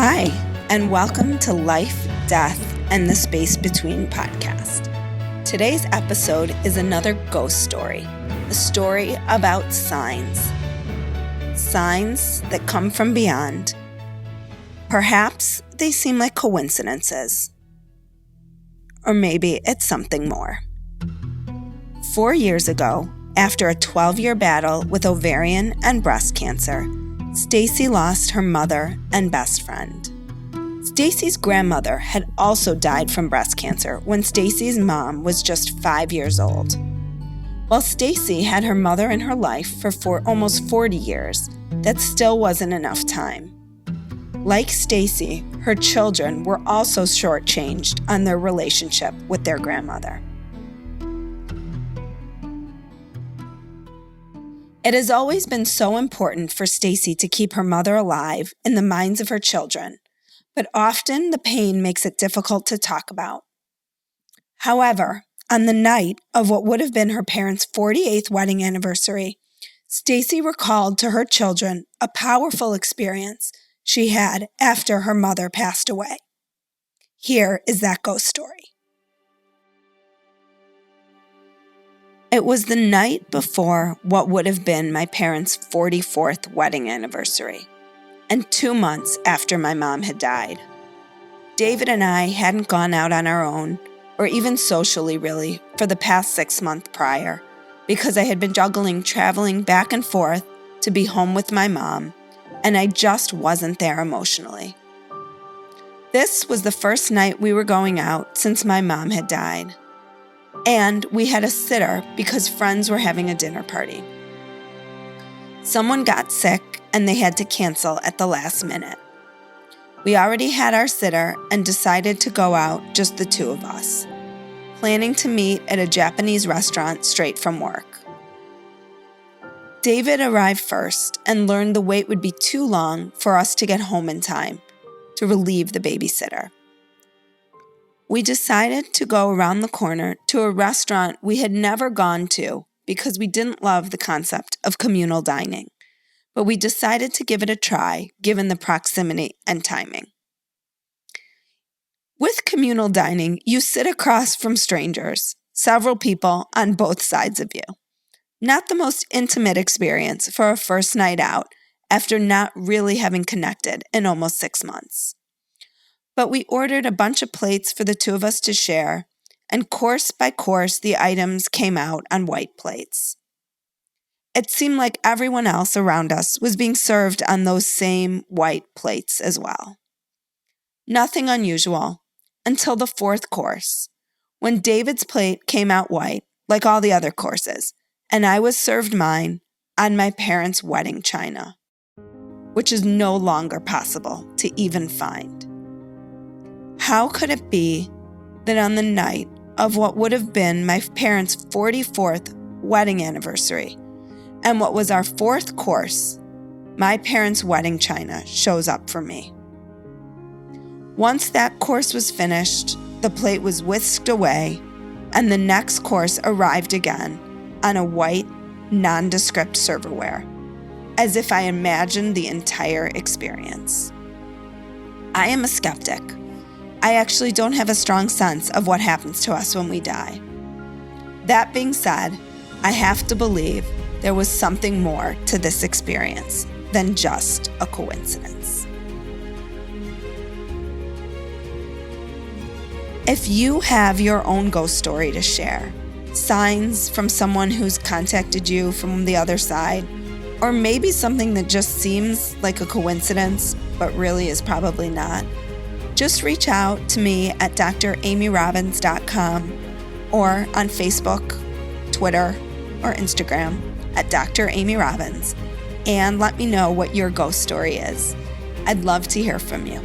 Hi, and welcome to Life, Death, and the Space Between podcast. Today's episode is another ghost story, a story about signs. Signs that come from beyond. Perhaps they seem like coincidences. Or maybe it's something more. 4 years ago, after a 12-year battle with ovarian and breast cancer, Stacy lost her mother and best friend. Stacy's grandmother had also died from breast cancer when Stacy's mom was just 5 years old. While Stacy had her mother in her life for almost 40 years, that still wasn't enough time. Like Stacy, her children were also shortchanged on their relationship with their grandmother. It has always been so important for Stacy to keep her mother alive in the minds of her children, but often the pain makes it difficult to talk about. However, on the night of what would have been her parents' 48th wedding anniversary, Stacy recalled to her children a powerful experience she had after her mother passed away. Here is that ghost story. It was the night before what would have been my parents' 44th wedding anniversary, and 2 months after my mom had died. David and I hadn't gone out on our own, or even socially really, for the past 6 months prior, because I had been juggling traveling back and forth to be home with my mom, and I just wasn't there emotionally. This was the first night we were going out since my mom had died. And we had a sitter because friends were having a dinner party. Someone got sick and they had to cancel at the last minute. We already had our sitter and decided to go out, just the two of us, planning to meet at a Japanese restaurant straight from work. David arrived first and learned the wait would be too long for us to get home in time to relieve the babysitter. We decided to go around the corner to a restaurant we had never gone to because we didn't love the concept of communal dining, but we decided to give it a try given the proximity and timing. With communal dining, you sit across from strangers, several people on both sides of you. Not the most intimate experience for a first night out after not really having connected in almost 6 months. But we ordered a bunch of plates for the two of us to share, and course by course the items came out on white plates. It seemed like everyone else around us was being served on those same white plates as well. Nothing unusual until the fourth course, when David's plate came out white, like all the other courses, and I was served mine on my parents' wedding china, which is no longer possible to even find. How could it be that on the night of what would have been my parents' 44th wedding anniversary and what was our fourth course, my parents' wedding china shows up for me? Once that course was finished, the plate was whisked away, and the next course arrived again on a white, nondescript silverware, as if I imagined the entire experience. I am a skeptic. I actually don't have a strong sense of what happens to us when we die. That being said, I have to believe there was something more to this experience than just a coincidence. If you have your own ghost story to share, signs from someone who's contacted you from the other side, or maybe something that just seems like a coincidence but really is probably not, just reach out to me at dramyrobbins.com or on Facebook, Twitter, or Instagram at Dr. Amy Robbins and let me know what your ghost story is. I'd love to hear from you.